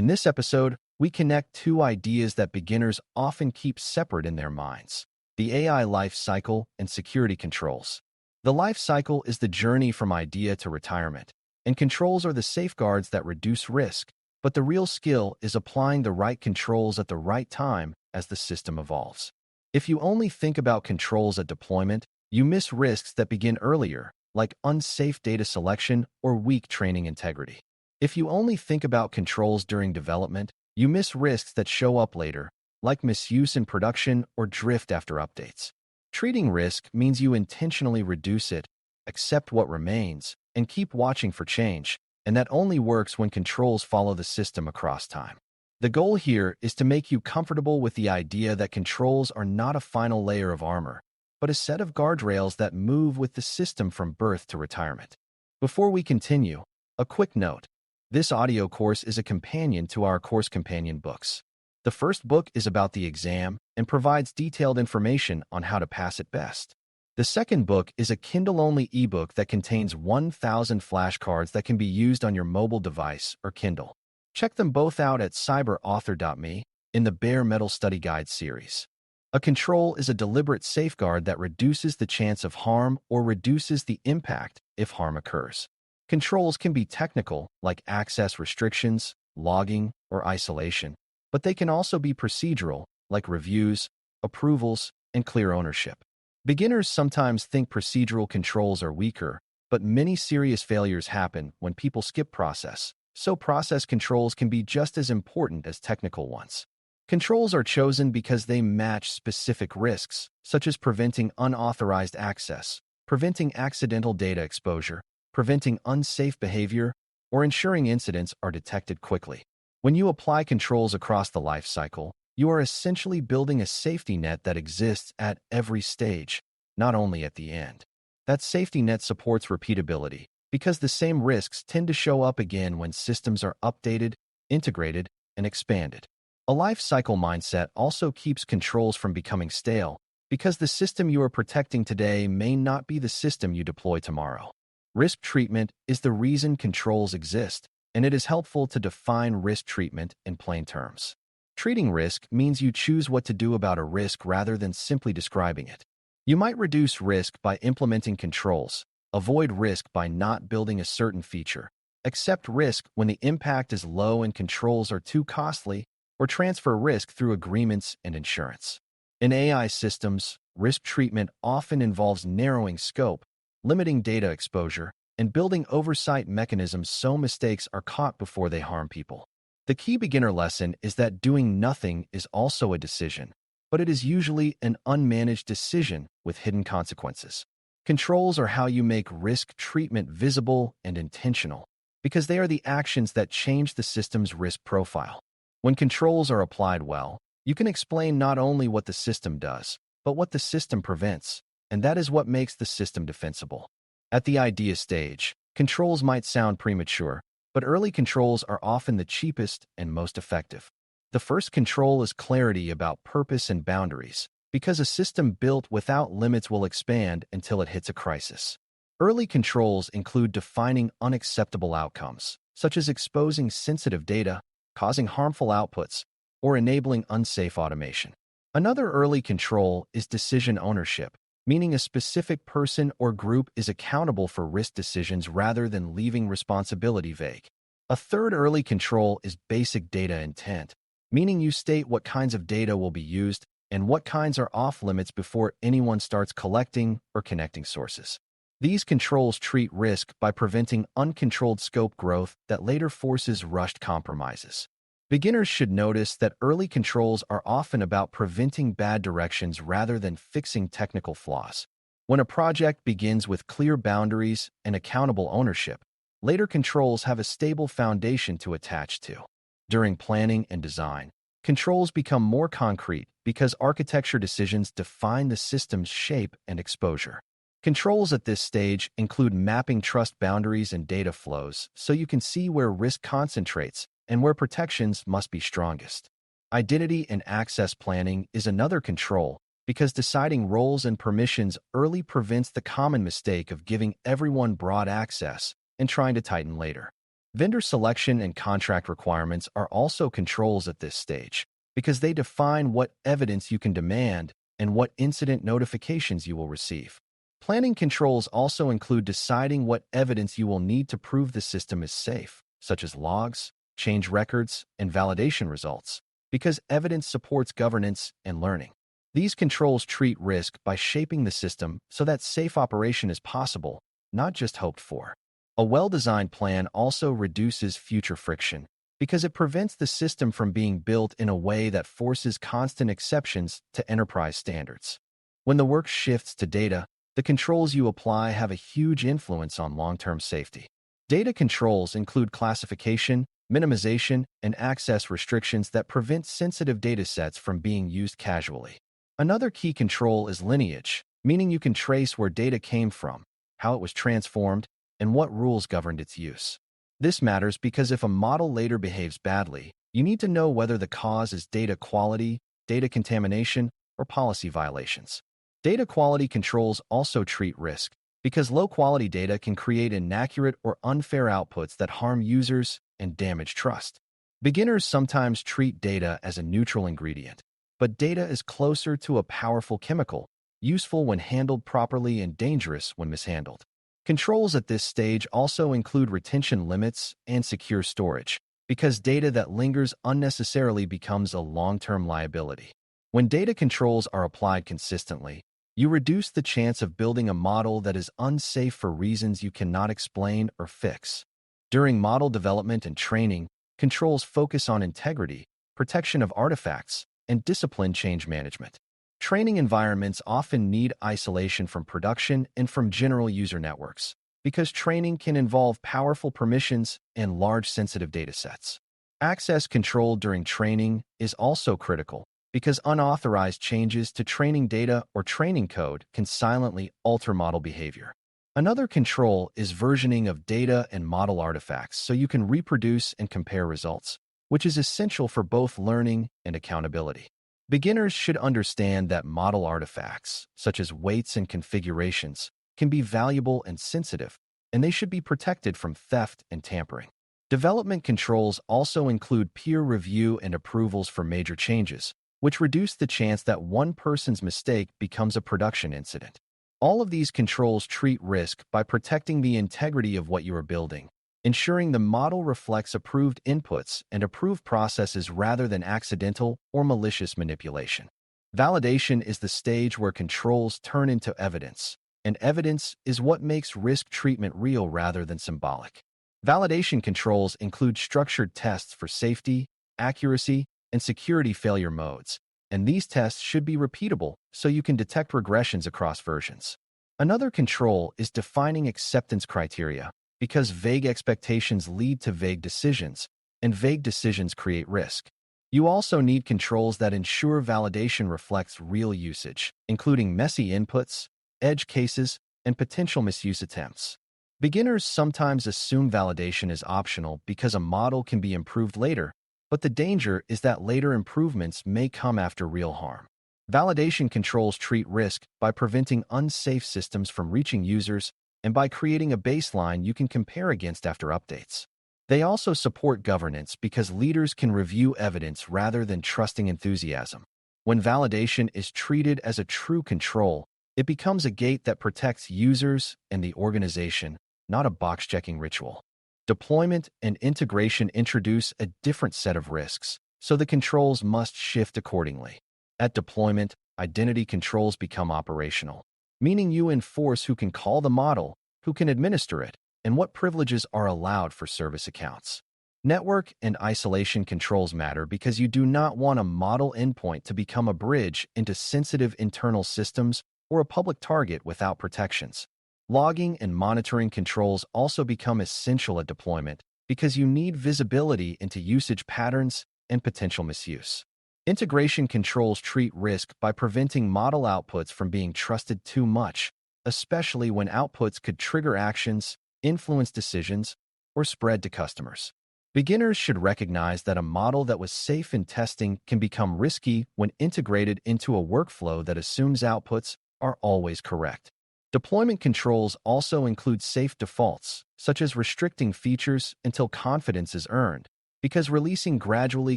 In this episode, we connect two ideas that beginners often keep separate in their minds: the AI life cycle and security controls. The life cycle is the journey from idea to retirement, and controls are the safeguards that reduce risk, but the real skill is applying the right controls at the right time as the system evolves. If you only think about controls at deployment, you miss risks that begin earlier, like unsafe data selection or weak training integrity. If you only think about controls during development, you miss risks that show up later, like misuse in production or drift after updates. Treating risk means you intentionally reduce it, accept what remains, and keep watching for change, and that only works when controls follow the system across time. The goal here is to make you comfortable with the idea that controls are not a final layer of armor, but a set of guardrails that move with the system from birth to retirement. Before we continue, a quick note. This audio course is a companion to our course companion books. The first book is about the exam and provides detailed information on how to pass it best. The second book is a Kindle-only ebook that contains 1,000 flashcards that can be used on your mobile device or Kindle. Check them both out at cyber.author.me in the Bare Metal Study Guide series. A control is a deliberate safeguard that reduces the chance of harm or reduces the impact if harm occurs. Controls can be technical, like access restrictions, logging, or isolation, but they can also be procedural, like reviews, approvals, and clear ownership. Beginners sometimes think procedural controls are weaker, but many serious failures happen when people skip process, so process controls can be just as important as technical ones. Controls are chosen because they match specific risks, such as preventing unauthorized access, preventing accidental data exposure, preventing unsafe behavior, or ensuring incidents are detected quickly. When you apply controls across the life cycle, you are essentially building a safety net that exists at every stage, not only at the end. That safety net supports repeatability, because the same risks tend to show up again when systems are updated, integrated, and expanded. A life cycle mindset also keeps controls from becoming stale, because the system you are protecting today may not be the system you deploy tomorrow. Risk treatment is the reason controls exist, and it is helpful to define risk treatment in plain terms. Treating risk means you choose what to do about a risk rather than simply describing it. You might reduce risk by implementing controls, avoid risk by not building a certain feature, accept risk when the impact is low and controls are too costly, or transfer risk through agreements and insurance. In AI systems, risk treatment often involves narrowing scope, limiting data exposure, and building oversight mechanisms so mistakes are caught before they harm people. The key beginner lesson is that doing nothing is also a decision, but it is usually an unmanaged decision with hidden consequences. Controls are how you make risk treatment visible and intentional, because they are the actions that change the system's risk profile. When controls are applied well, you can explain not only what the system does, but what the system prevents, and that is what makes the system defensible. At the idea stage, controls might sound premature, but early controls are often the cheapest and most effective. The first control is clarity about purpose and boundaries, because a system built without limits will expand until it hits a crisis. Early controls include defining unacceptable outcomes, such as exposing sensitive data, causing harmful outputs, or enabling unsafe automation. Another early control is decision ownership, meaning a specific person or group is accountable for risk decisions rather than leaving responsibility vague. A third early control is basic data intent, meaning you state what kinds of data will be used and what kinds are off limits before anyone starts collecting or connecting sources. These controls treat risk by preventing uncontrolled scope growth that later forces rushed compromises. Beginners should notice that early controls are often about preventing bad directions rather than fixing technical flaws. When a project begins with clear boundaries and accountable ownership, later controls have a stable foundation to attach to. During planning and design, controls become more concrete because architecture decisions define the system's shape and exposure. Controls at this stage include mapping trust boundaries and data flows so you can see where risk concentrates and where protections must be strongest. Identity and access planning is another control because deciding roles and permissions early prevents the common mistake of giving everyone broad access and trying to tighten later. Vendor selection and contract requirements are also controls at this stage because they define what evidence you can demand and what incident notifications you will receive. Planning controls also include deciding what evidence you will need to prove the system is safe, such as logs, change records, and validation results, because evidence supports governance and learning. These controls treat risk by shaping the system so that safe operation is possible, not just hoped for. A well-designed plan also reduces future friction because it prevents the system from being built in a way that forces constant exceptions to enterprise standards. When the work shifts to data, the controls you apply have a huge influence on long-term safety. Data controls include classification, minimization, and access restrictions that prevent sensitive datasets from being used casually. Another key control is lineage, meaning you can trace where data came from, how it was transformed, and what rules governed its use. This matters because if a model later behaves badly, you need to know whether the cause is data quality, data contamination, or policy violations. Data quality controls also treat risk because low-quality data can create inaccurate or unfair outputs that harm users and damage trust. Beginners sometimes treat data as a neutral ingredient, but data is closer to a powerful chemical, useful when handled properly and dangerous when mishandled. Controls at this stage also include retention limits and secure storage, because data that lingers unnecessarily becomes a long-term liability. When data controls are applied consistently, you reduce the chance of building a model that is unsafe for reasons you cannot explain or fix. During model development and training, controls focus on integrity, protection of artifacts, and disciplined change management. Training environments often need isolation from production and from general user networks, because training can involve powerful permissions and large sensitive datasets. Access control during training is also critical, because unauthorized changes to training data or training code can silently alter model behavior. Another control is versioning of data and model artifacts so you can reproduce and compare results, which is essential for both learning and accountability. Beginners should understand that model artifacts, such as weights and configurations, can be valuable and sensitive, and they should be protected from theft and tampering. Development controls also include peer review and approvals for major changes, which reduce the chance that one person's mistake becomes a production incident. All of these controls treat risk by protecting the integrity of what you are building, ensuring the model reflects approved inputs and approved processes rather than accidental or malicious manipulation. Validation is the stage where controls turn into evidence, and evidence is what makes risk treatment real rather than symbolic. Validation controls include structured tests for safety, accuracy, and security failure modes, and these tests should be repeatable so you can detect regressions across versions. Another control is defining acceptance criteria, because vague expectations lead to vague decisions, and vague decisions create risk. You also need controls that ensure validation reflects real usage, including messy inputs, edge cases, and potential misuse attempts. Beginners sometimes assume validation is optional because a model can be improved later, but the danger is that later improvements may come after real harm. Validation controls treat risk by preventing unsafe systems from reaching users and by creating a baseline you can compare against after updates. They also support governance because leaders can review evidence rather than trusting enthusiasm. When validation is treated as a true control, it becomes a gate that protects users and the organization, not a box-checking ritual. Deployment and integration introduce a different set of risks, so the controls must shift accordingly. At deployment, identity controls become operational, meaning you enforce who can call the model, who can administer it, and what privileges are allowed for service accounts. Network and isolation controls matter because you do not want a model endpoint to become a bridge into sensitive internal systems or a public target without protections. Logging and monitoring controls also become essential at deployment because you need visibility into usage patterns and potential misuse. Integration controls treat risk by preventing model outputs from being trusted too much, especially when outputs could trigger actions, influence decisions, or spread to customers. Beginners should recognize that a model that was safe in testing can become risky when integrated into a workflow that assumes outputs are always correct. Deployment controls also include safe defaults, such as restricting features until confidence is earned, because releasing gradually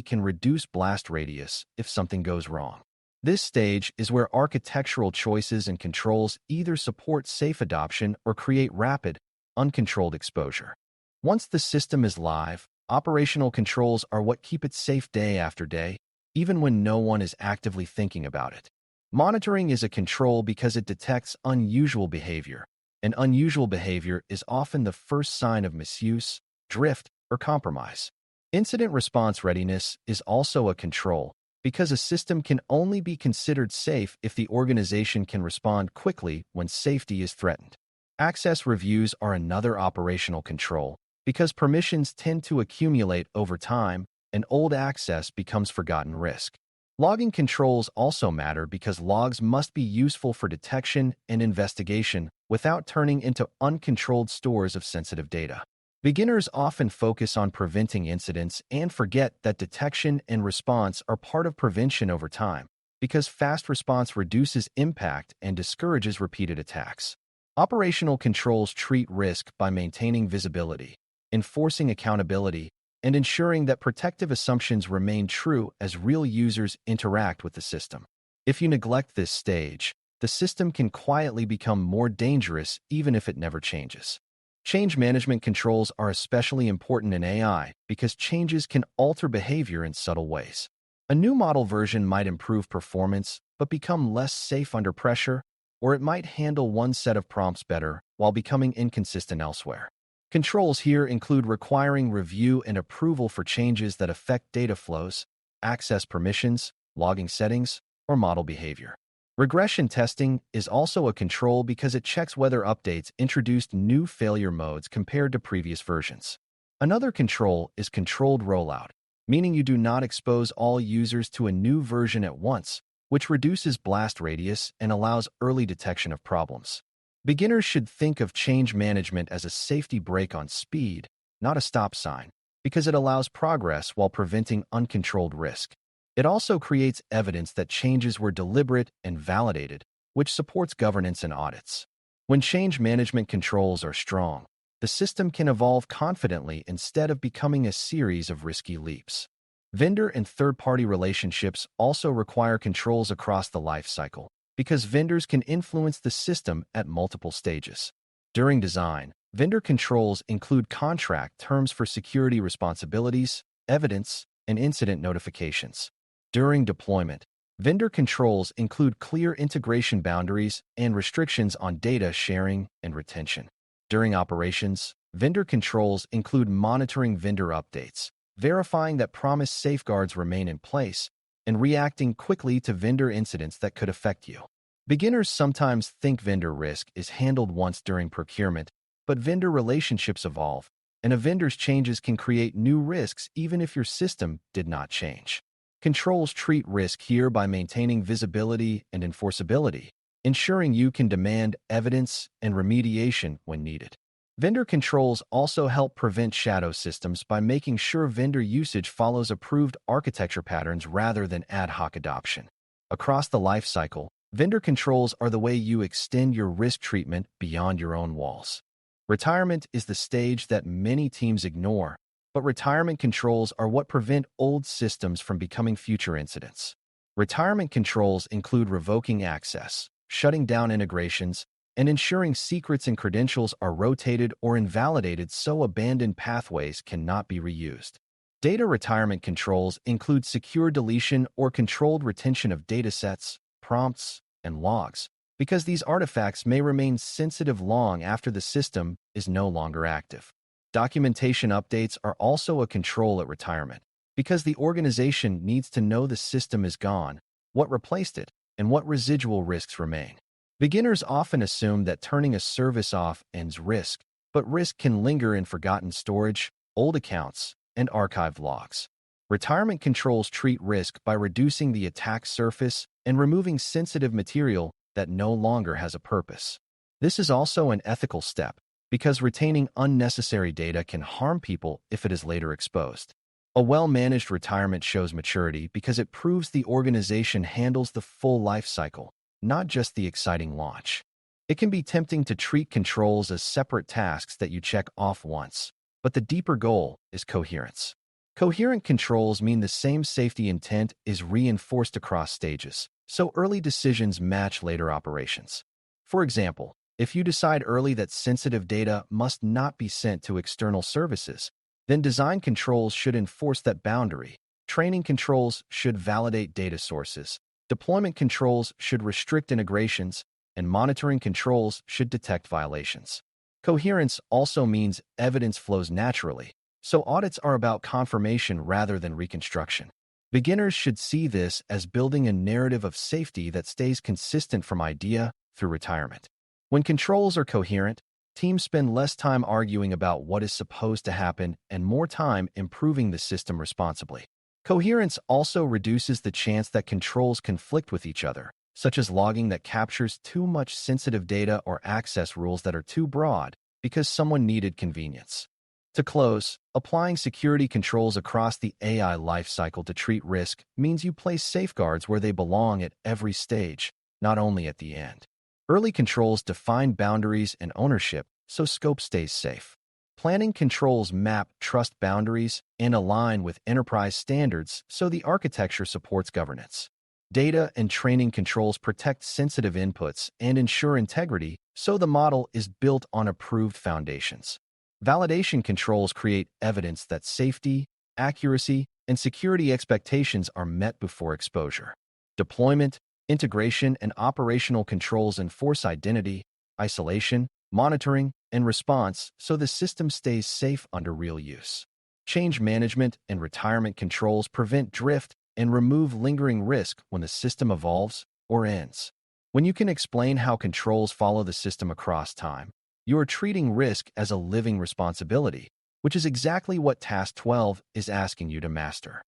can reduce blast radius if something goes wrong. This stage is where architectural choices and controls either support safe adoption or create rapid, uncontrolled exposure. Once the system is live, operational controls are what keep it safe day after day, even when no one is actively thinking about it. Monitoring is a control because it detects unusual behavior, and unusual behavior is often the first sign of misuse, drift, or compromise. Incident response readiness is also a control because a system can only be considered safe if the organization can respond quickly when safety is threatened. Access reviews are another operational control because permissions tend to accumulate over time and old access becomes forgotten risk. Logging controls also matter because logs must be useful for detection and investigation without turning into uncontrolled stores of sensitive data. Beginners often focus on preventing incidents and forget that detection and response are part of prevention over time because fast response reduces impact and discourages repeated attacks. Operational controls treat risk by maintaining visibility, enforcing accountability, and ensuring that protective assumptions remain true as real users interact with the system. If you neglect this stage, the system can quietly become more dangerous even if it never changes. Change management controls are especially important in AI because changes can alter behavior in subtle ways. A new model version might improve performance but become less safe under pressure, or it might handle one set of prompts better while becoming inconsistent elsewhere. Controls here include requiring review and approval for changes that affect data flows, access permissions, logging settings, or model behavior. Regression testing is also a control because it checks whether updates introduced new failure modes compared to previous versions. Another control is controlled rollout, meaning you do not expose all users to a new version at once, which reduces blast radius and allows early detection of problems. Beginners should think of change management as a safety brake on speed, not a stop sign, because it allows progress while preventing uncontrolled risk. It also creates evidence that changes were deliberate and validated, which supports governance and audits. When change management controls are strong, the system can evolve confidently instead of becoming a series of risky leaps. Vendor and third-party relationships also require controls across the life cycle, because vendors can influence the system at multiple stages. During design, vendor controls include contract terms for security responsibilities, evidence, and incident notifications. During deployment, vendor controls include clear integration boundaries and restrictions on data sharing and retention. During operations, vendor controls include monitoring vendor updates, verifying that promised safeguards remain in place, and reacting quickly to vendor incidents that could affect you. Beginners sometimes think vendor risk is handled once during procurement, but vendor relationships evolve, and a vendor's changes can create new risks even if your system did not change. Controls treat risk here by maintaining visibility and enforceability, ensuring you can demand evidence and remediation when needed. Vendor controls also help prevent shadow systems by making sure vendor usage follows approved architecture patterns rather than ad hoc adoption. Across the life cycle, vendor controls are the way you extend your risk treatment beyond your own walls. Retirement is the stage that many teams ignore, but retirement controls are what prevent old systems from becoming future incidents. Retirement controls include revoking access, shutting down integrations, and ensuring secrets and credentials are rotated or invalidated so abandoned pathways cannot be reused. Data retirement controls include secure deletion or controlled retention of datasets, prompts, and logs, because these artifacts may remain sensitive long after the system is no longer active. Documentation updates are also a control at retirement, because the organization needs to know the system is gone, what replaced it, and what residual risks remain. Beginners often assume that turning a service off ends risk, but risk can linger in forgotten storage, old accounts, and archived logs. Retirement controls treat risk by reducing the attack surface and removing sensitive material that no longer has a purpose. This is also an ethical step, because retaining unnecessary data can harm people if it is later exposed. A well-managed retirement shows maturity because it proves the organization handles the full life cycle, not just the exciting launch. It can be tempting to treat controls as separate tasks that you check off once, but the deeper goal is coherence. Coherent controls mean the same safety intent is reinforced across stages, so early decisions match later operations. For example, if you decide early that sensitive data must not be sent to external services, then design controls should enforce that boundary. Training controls should validate data sources. Deployment controls should restrict integrations, and monitoring controls should detect violations. Coherence also means evidence flows naturally, so audits are about confirmation rather than reconstruction. Beginners should see this as building a narrative of safety that stays consistent from idea through retirement. When controls are coherent, teams spend less time arguing about what is supposed to happen and more time improving the system responsibly. Coherence also reduces the chance that controls conflict with each other, such as logging that captures too much sensitive data or access rules that are too broad because someone needed convenience. To close, applying security controls across the AI lifecycle to treat risk means you place safeguards where they belong at every stage, not only at the end. Early controls define boundaries and ownership so scope stays safe. Planning controls map trust boundaries and align with enterprise standards so the architecture supports governance. Data and training controls protect sensitive inputs and ensure integrity so the model is built on approved foundations. Validation controls create evidence that safety, accuracy, and security expectations are met before exposure. Deployment, integration, and operational controls enforce identity, isolation, monitoring, and response so the system stays safe under real use. Change management and retirement controls prevent drift and remove lingering risk when the system evolves or ends. When you can explain how controls follow the system across time, you are treating risk as a living responsibility, which is exactly what Task 12 is asking you to master.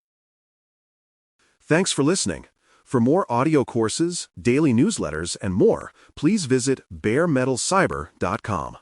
Thanks for listening. For more audio courses, daily newsletters, and more, please visit BareMetalCyber.com.